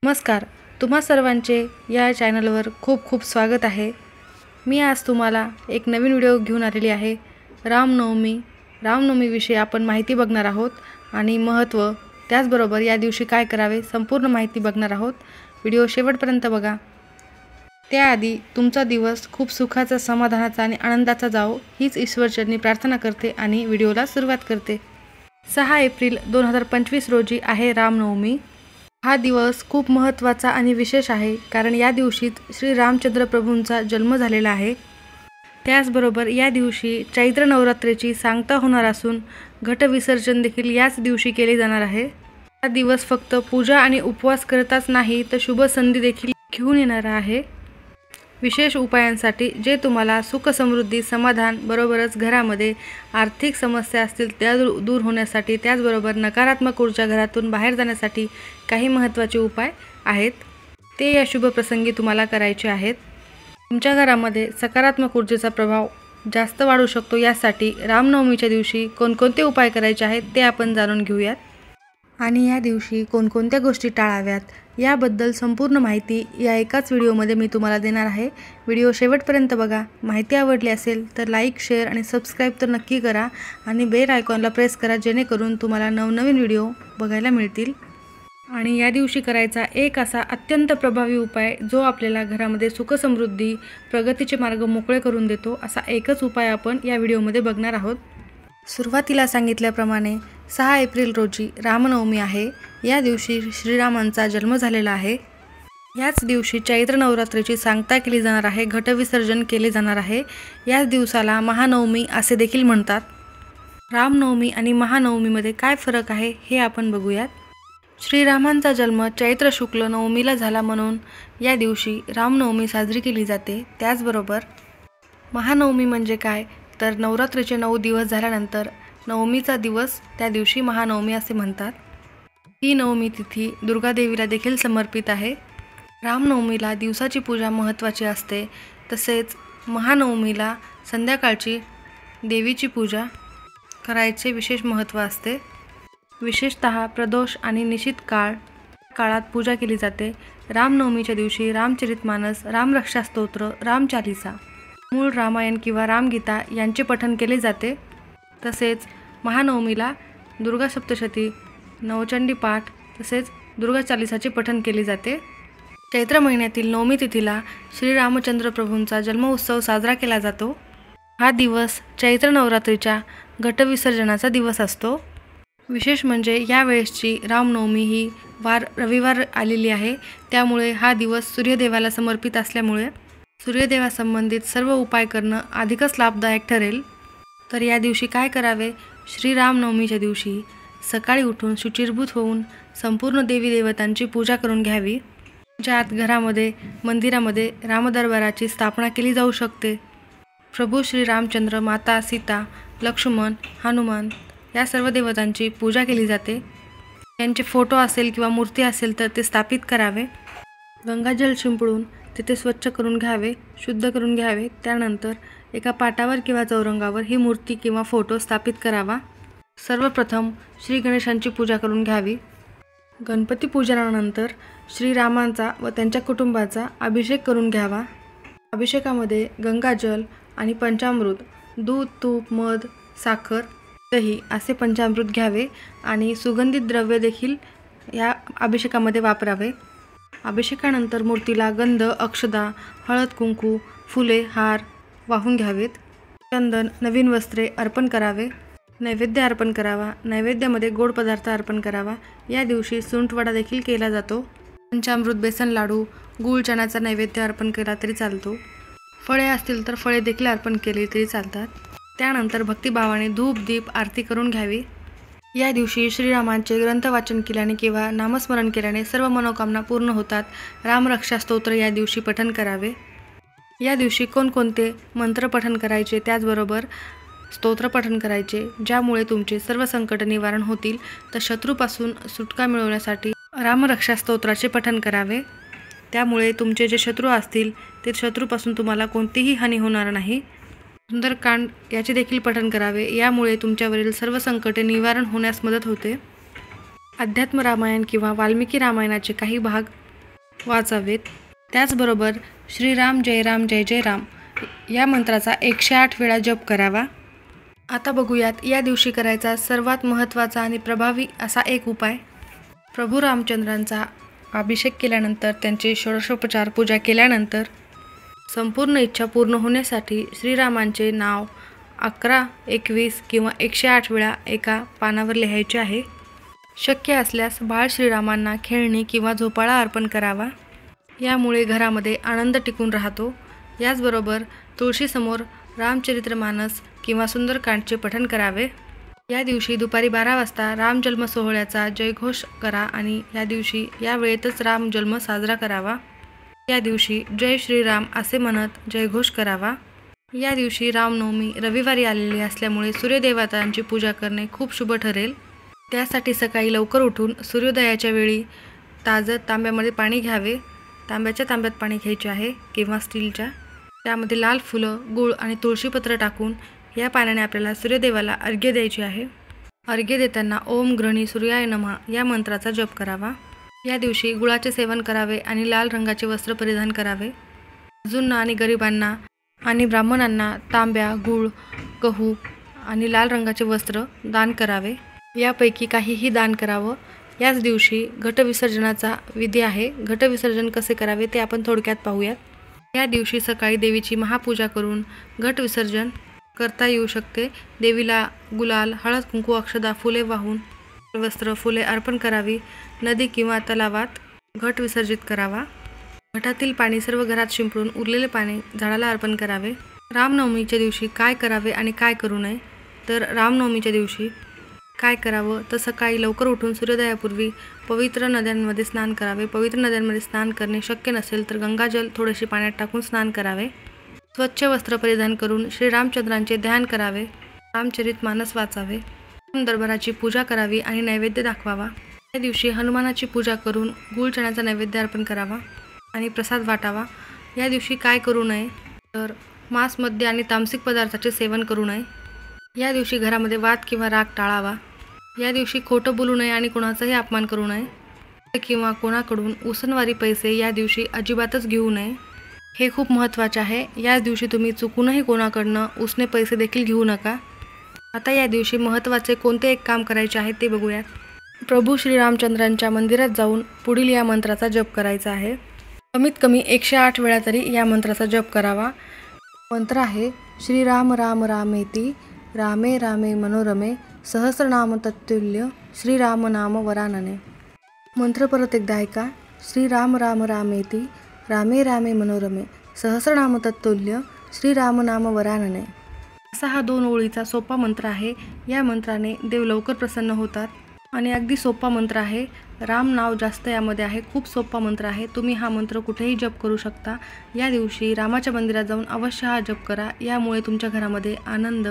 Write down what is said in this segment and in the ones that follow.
नमस्कार, तुम्हा सर्वांचे या चॅनलवर खूप खूप स्वागत आहे। मी आज तुम्हाला एक नवीन व्हिडिओ घेऊन आलेली आहे। रामनवमीविषयी आपण माहिती बघणार आहोत आणि महत्त्व, त्याचबरोबर या दिवशी काय करावे संपूर्ण माहिती बघणार आहोत। व्हिडिओ शेवटपर्यंत बघा। त्याआधी तुमचा दिवस खूप सुखाचा, समाधानाचा आणि आनंदाचा जावो हीच ईश्वरचरणी प्रार्थना करते आणि व्हिडिओला सुरुवात करते। 6 एप्रिल 2025 रोजी आहे रामनवमी। हा दिवस खूप महत्त्वाचा आणि विशेष आहे, कारण या दिवशी श्री रामचंद्र प्रभूंचा जन्म झालेला आहे। त्याचबरोबर या दिवशी चैत्र नवरात्रीची सांगता होणार असून घटविसर्जन देखील याच दिवशी केले जाणार आहे। हा दिवस फक्त पूजा आणि उपवास करताच नाही, तर शुभ संधी देखील घेऊन येणार आहे। विशेष उपायांसाठी जे तुम्हाला सुख, समृद्धी, समाधान, बरोबरच घरामध्ये आर्थिक समस्या असतील त्या दूर होण्यासाठी, त्याचबरोबर नकारात्मक ऊर्जा घरातून बाहेर जाण्यासाठी काही महत्त्वाचे उपाय आहेत, ते या शुभ प्रसंगी तुम्हाला करायचे आहेत। तुमच्या घरामध्ये सकारात्मक ऊर्जेचा प्रभाव जास्त वाढू शकतो, यासाठी रामनवमीच्या दिवशी कोणकोणते उपाय करायचे आहेत ते आपण जाणून घेऊयात। आणि या दिवशी कोणकोणत्या गोष्टी टाळाव्यात याबद्दल संपूर्ण माहिती या एकाच व्हिडिओमध्ये मी तुम्हाला देणार आहे। व्हिडिओ शेवटपर्यंत बघा। माहिती आवडली असेल तर लाईक, शेअर आणि सबस्क्राईब तर नक्की करा आणि बेल आयकॉनला प्रेस करा, जेणेकरून तुम्हाला नवनवीन व्हिडिओ बघायला मिळतील। आणि या दिवशी करायचा एक असा अत्यंत प्रभावी उपाय, जो आपल्याला घरामध्ये सुख, समृद्धी, प्रगतीचे मार्ग मोकळे करून देतो, असा एकच उपाय आपण या व्हिडिओमध्ये बघणार आहोत। सुरुवातीला सांगितल्याप्रमाणे 6 एप्रिल रोजी रामनवमी आहे। या दिवशी श्रीरामांचा जन्म झालेला आहे। याच दिवशी चैत्र नवरात्रीची सांगता केली जाणार आहे, घटविसर्जन केले जाणार आहे। याच दिवसाला महानवमी असे देखील म्हणतात। रामनवमी आणि महानवमीमध्ये काय फरक आहे हे आपण बघूयात। श्रीरामांचा जन्म चैत्र शुक्ल नवमीला झाला, म्हणून या दिवशी रामनवमी साजरी केली जाते। त्याचबरोबर महानवमी म्हणजे काय, तर नवरात्रीचे 9 दिवस झाल्यानंतर नवमीचा दिवस, त्या दिवशी महानवमी असे म्हणतात। ही नवमी तिथी दुर्गादेवीला देखील समर्पित आहे। रामनवमीला दिवसाची पूजा महत्त्वाची असते, तसेच महानवमीला संध्याकाळची देवीची पूजा करायचे विशेष महत्त्व असते। विशेषतः प्रदोष आणि निशित काळात पूजा केली जाते। रामनवमीच्या दिवशी रामचरितमानस, रामरक्षा स्तोत्र, रामचालीसा, मूळ रामायण किंवा रामगीता यांचे पठण केले जाते। तसेच महानवमीला दुर्गा सप्तशती, नवचंडी पाठ तसेच दुर्गा चालीसाचे पठण केले जाते। चैत्र महिन्यातील नवमी तिथीला श्रीरामचंद्र प्रभूंचा जन्मोत्सव साजरा केला जातो। हा दिवस चैत्र नवरात्रीच्या घटविसर्जनाचा दिवस असतो। विशेष म्हणजे यावेळेसची रामनवमी ही रविवार आलेली आहे, त्यामुळे हा दिवस सूर्यदेवाला समर्पित असल्यामुळे सूर्यदेवासंबंधित सर्व उपाय करणं अधिकच लाभदायक ठरेल। तर या दिवशी काय करावे? श्रीरामनवमीच्या दिवशी सकाळी उठून शुचिर्भूत होऊन संपूर्ण देवी देवतांची पूजा करून घ्यावी। ज्यात घरामध्ये, मंदिरामध्ये रामदरबाराची स्थापना केली जाऊ शकते। प्रभू श्री रामचंद्र, माता सीता, लक्ष्मण, हनुमान या सर्व देवतांची पूजा केली जाते। त्यांचे फोटो असेल किंवा मूर्ती असेल तर ते स्थापित करावे। गंगाजल शिंपडून तिथे स्वच्छ करून घ्यावे, शुद्ध करून घ्यावे। त्यानंतर एका पाटावर किंवा चौरंगावर ही मूर्ती किंवा फोटो स्थापित करावा। सर्वप्रथम श्री गणेशांची पूजा करून घ्यावी। गणपती पूजनानंतर श्रीरामांचा व त्यांच्या कुटुंबाचा अभिषेक करून घ्यावा। अभिषेकामध्ये गंगाजल आणि पंचामृत, दूध, तूप, मध, साखर, दही असे पंचामृत घ्यावे आणि सुगंधित द्रव्य देखील या अभिषेकामध्ये वापरावे। अभिषेकानंतर मूर्तीला गंध, अक्षदा, हळद, कुंकू, फुले, हार वाहून घ्यावेत। चंदन, नवीन वस्त्रे अर्पण करावे। नैवेद्य अर्पण करावा। नैवेद्यामध्ये गोड पदार्थ अर्पण करावा। या दिवशी सुंठवडा देखील केला जातो। पंचामृत, बेसन लाडू, गूळ चण्याचा नैवेद्य अर्पण केला तरी चालतो। फळे असतील तर फळे देखील अर्पण केली तरी चालतात। त्यानंतर भक्तिभावाने धूप, दीप आरती करून घ्यावी। या दिवशी श्रीरामांचे ग्रंथ वाचन केल्याने किंवा नामस्मरण केल्याने सर्व मनोकामना पूर्ण होतात। रामरक्षा स्तोत्र या दिवशी पठण करावे। या दिवशी कोणकोणते मंत्र पठण करायचे, त्याचबरोबर स्तोत्र पठण करायचे, ज्यामुळे तुमचे सर्व संकट निवारण होतील। तर शत्रूपासून सुटका मिळवण्यासाठी रामरक्षा स्तोत्राचे पठण करावे। त्यामुळे तुमचे जे शत्रू असतील ते शत्रूपासून तुम्हाला कोणतीही हानी होणार नाही। सुंदरकांड याचे देखील पठण करावे। यामुळे तुमच्यावरील सर्व संकटे निवारण होण्यास मदत होते। अध्यात्म रामायण किंवा वाल्मिकी रामायणाचे काही भाग वाचावेत. त्याचबरोबर श्रीराम जय राम जय जय राम या मंत्राचा 108 वेळा जप करावा. आता बघूयात या दिवशी करायचा सर्वात महत्त्वाचा आणि प्रभावी असा एक उपाय. प्रभू रामचंद्रांचा अभिषेक केल्यानंतर, त्यांचे षोडशोपचार पूजा केल्यानंतर संपूर्ण इच्छा पूर्ण होण्यासाठी श्रीरामांचे नाव 11, 21 किंवा 108 वेळा एका पानावर लिहायचे आहे. शक्य असल्यास बाळ श्रीरामांना खेळणी किंवा झोपाळा अर्पण करावा. यामुळे घरामध्ये आनंद टिकून राहतो. याचबरोबर तुळशीसमोर रामचरित्रमानस किंवा सुंदरकांडचे पठण करावे. या दिवशी दुपारी 12 वाजता राम जन्म सोहळ्याचा जयघोष करा आणि या दिवशी या वेळेतच राम जन्म साजरा करावा. या दिवशी जय श्रीराम असे म्हणत जयघोष करावा. या दिवशी रामनवमी रविवारी आलेली असल्यामुळे सूर्यदेवतांची पूजा करणे खूप शुभ ठरेल. त्यासाठी सकाळी लवकर उठून सूर्योदयाच्या वेळी ताजं तांब्यामध्ये पाणी घ्यावे. तांब्याच्या तांब्यात पाणी घ्यायचे आहे किंवा स्टीलच्या. त्यामध्ये लाल फुलं, गूळ आणि तुळशीपत्र टाकून या पाण्याने आपल्याला सूर्यदेवाला अर्घ्य द्यायचे आहे. अर्घ्य देताना ओम ग्रहणी सूर्याय नमः या मंत्राचा जप करावा. या दिवशी गुळाचे सेवन करावे आणि लाल रंगाचे वस्त्र परिधान करावे. गरजूंना आणि गरिबांना आणि ब्राह्मणांना तांब्या, गूळ, गहू आणि लाल रंगाचे वस्त्र दान करावे. यापैकी काहीही दान करावं. याच दिवशी घटविसर्जनाचा विधी आहे. घटविसर्जन कसे करावे ते आपण थोडक्यात पाहूयात. या दिवशी सकाळी देवीची महापूजा करून घट विसर्जन करता येऊ शकते. देवीला गुलाल, हळद, कुंकू, अक्षदा, फुले वाहून वस्त्र, फुले अर्पण करावी. नदी किंवा तलावात घट विसर्जित करावा. घटातील पाणी सर्व घरात शिंपडून उरलेले पाणी झाडाला अर्पण करावे. रामनवमीच्या दिवशी काय करावे आणि काय करू नये, तर रामनवमीच्या दिवशी काय करावं तर सकाळी लवकर उठून सूर्योदयापूर्वी पवित्र नद्यांमध्ये स्नान करावे. पवित्र नद्यांमध्ये स्नान करणे शक्य नसेल तर गंगाजल थोडेसे पाण्यात टाकून स्नान करावे. स्वच्छ वस्त्र परिधान करून श्रीरामचंद्रांचे ध्यान करावे. रामचरितमानस वाचावे. दरबाराची पूजा करावी आणि नैवेद्य दाखवावा. या दिवशी हनुमानाची पूजा करून गूळ चण्याचा नैवेद्य अर्पण करावा आणि प्रसाद वाटावा. या दिवशी काय करू नये तर मांस, मद्य आणि तामसिक पदार्थाचे सेवन करू नये. या दिवशी घरामध्ये वाद किंवा राग टाळावा. या दिवशी खोटं बोलू नये आणि कोणाचाही अपमान करू नये किंवा कोणाकडून उसनवारी पैसे या दिवशी अजिबातच घेऊ नये. हे खूप महत्त्वाचे आहे. या दिवशी तुम्ही चुकूनही कोणाकडनं उसने पैसे देखील घेऊ नका. आता या दिवशी महत्त्वाचे कोणते एक काम करायचे आहे ते बघूयात. प्रभू श्रीरामचंद्रांच्या मंदिरात जाऊन पुढील या मंत्राचा जप करायचा आहे. कमीत कमी 108 वेळा तरी या मंत्राचा जप करावा. मंत्र आहे श्रीराम राम रामेती रामे रामे मनोरमे सहस्रनाम तत्तुल्य श्रीराम नाम वरानने. मंत्र परत एकदा ऐका. श्रीराम राम रामेती रामे रामे मनोरमे सहस्रनाम तत्तुल्य श्रीराम नाम वरानने. असा हा 2 ओळीचा सोपा मंत्र आहे. या मंत्राने देव लवकर प्रसन्न होतात आणि अगदी सोपा मंत्र आहे. राम नाव जास्त यामध्ये आहे. खूप सोपा मंत्र आहे. तुम्ही हा मंत्र कुठेही जप करू शकता. या दिवशी रामाच्या मंदिरात जाऊन अवश्य हा जप करा. यामुळे तुमच्या घरामध्ये आनंद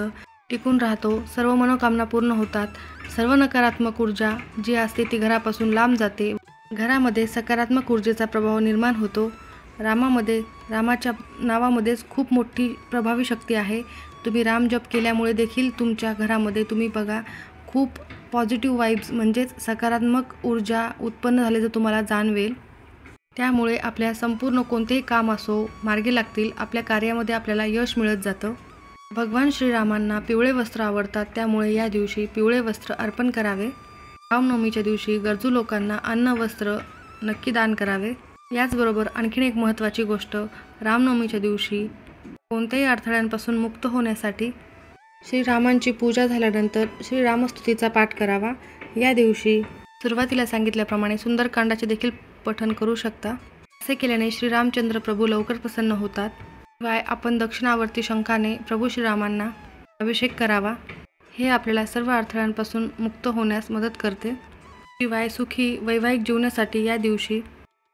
टिकून राहतो. सर्व मनोकामना पूर्ण होतात. सर्व नकारात्मक ऊर्जा जी असते ती घरापासून लांब जाते. घरामध्ये सकारात्मक ऊर्जेचा प्रभाव निर्माण होतो. रामाच्या नावामध्येच खूप मोठी प्रभावी शक्ती आहे. तुम्ही राम जप केल्यामुळे देखील तुमच्या घरामध्ये तुम्ही बघा खूप पॉझिटिव्ह वाईब्स म्हणजेच सकारात्मक ऊर्जा उत्पन्न झाल्याचं तुम्हाला जाणवेल. त्यामुळे आपल्या संपूर्ण कोणतेही काम असो मार्गी लागतील. आपल्या कार्यामध्ये आपल्याला यश मिळत जातं. भगवान श्रीरामांना पिवळे वस्त्र आवडतात. त्यामुळे या दिवशी पिवळे वस्त्र अर्पण करावे. रामनवमीच्या दिवशी गरजू लोकांना अन्न, वस्त्र नक्की दान करावे. याचबरोबर आणखीन एक महत्त्वाची गोष्ट, रामनवमीच्या दिवशी कोणत्याही अडथळ्यांपासून मुक्त होण्यासाठी श्रीरामांची पूजा झाल्यानंतर श्रीरामस्तुतीचा पाठ करावा. या दिवशी सुरुवातीला सांगितल्याप्रमाणे सुंदरकांडाचे देखील पठण करू शकता. असे केल्याने श्रीरामचंद्र प्रभू लवकर प्रसन्न होतात. शिवाय आपण दक्षिणावर्ती शंखाने प्रभू श्रीरामांना अभिषेक करावा. हे आपल्याला सर्व अडथळ्यांपासून मुक्त होण्यास मदत करते. शिवाय सुखी वैवाहिक जीवनासाठी या दिवशी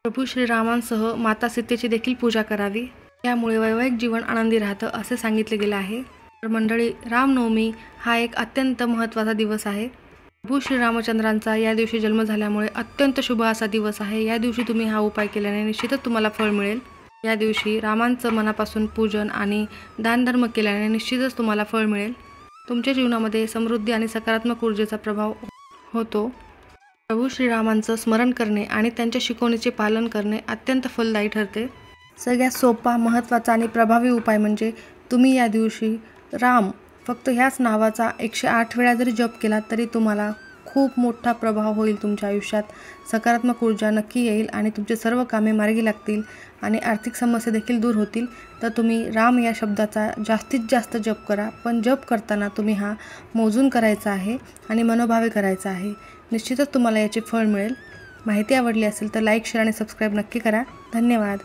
प्रभू श्रीरामांसह माता सीतेची देखील पूजा करावी. यामुळे वैवाहिक जीवन आनंदी राहतं असे सांगितले गेले आहे. तर मंडळी, रामनवमी हा एक अत्यंत महत्त्वाचा दिवस आहे. प्रभू श्रीरामचंद्रांचा या दिवशी जन्म झाल्यामुळे अत्यंत शुभ असा दिवस आहे. या दिवशी तुम्ही हा उपाय केल्याने निश्चितच तुम्हाला फळ मिळेल. या दिवशी रामांचं मनापासून पूजन आणि दानधर्म केल्याने निश्चितच तुम्हाला फळ मिळेल. तुमच्या जीवनामध्ये समृद्धी आणि सकारात्मक ऊर्जेचा प्रभाव होतो. प्रभू श्रीरामांचं स्मरण करणे आणि त्यांच्या शिकवणीचे पालन करणे अत्यंत फलदायी ठरते. सगळ्यात सोपा, महत्त्वाचा आणि प्रभावी उपाय म्हणजे तुम्ही या दिवशी राम फक्त ह्याच नावाचा 108 वेळा जरी जप केला तरी तुम्हाला खूप मोठा प्रभाव होईल. तुमच्या आयुष्यात सकारात्मक ऊर्जा नक्की येईल आणि तुमचे सर्व कामे मार्गी लागतील आणि आर्थिक समस्या देखील दूर होतील. तर तुम्ही राम या शब्दाचा जास्तीत जास्त जप करा. पण जप करताना तुम्ही हा मोजून करायचा आहे आणि मनोभावे करायचा आहे. निश्चितच तुम्हाला याचे फळ मिळेल. माहिती आवडली असेल तर लाईक, शेअर आणि सबस्क्राईब नक्की करा. धन्यवाद.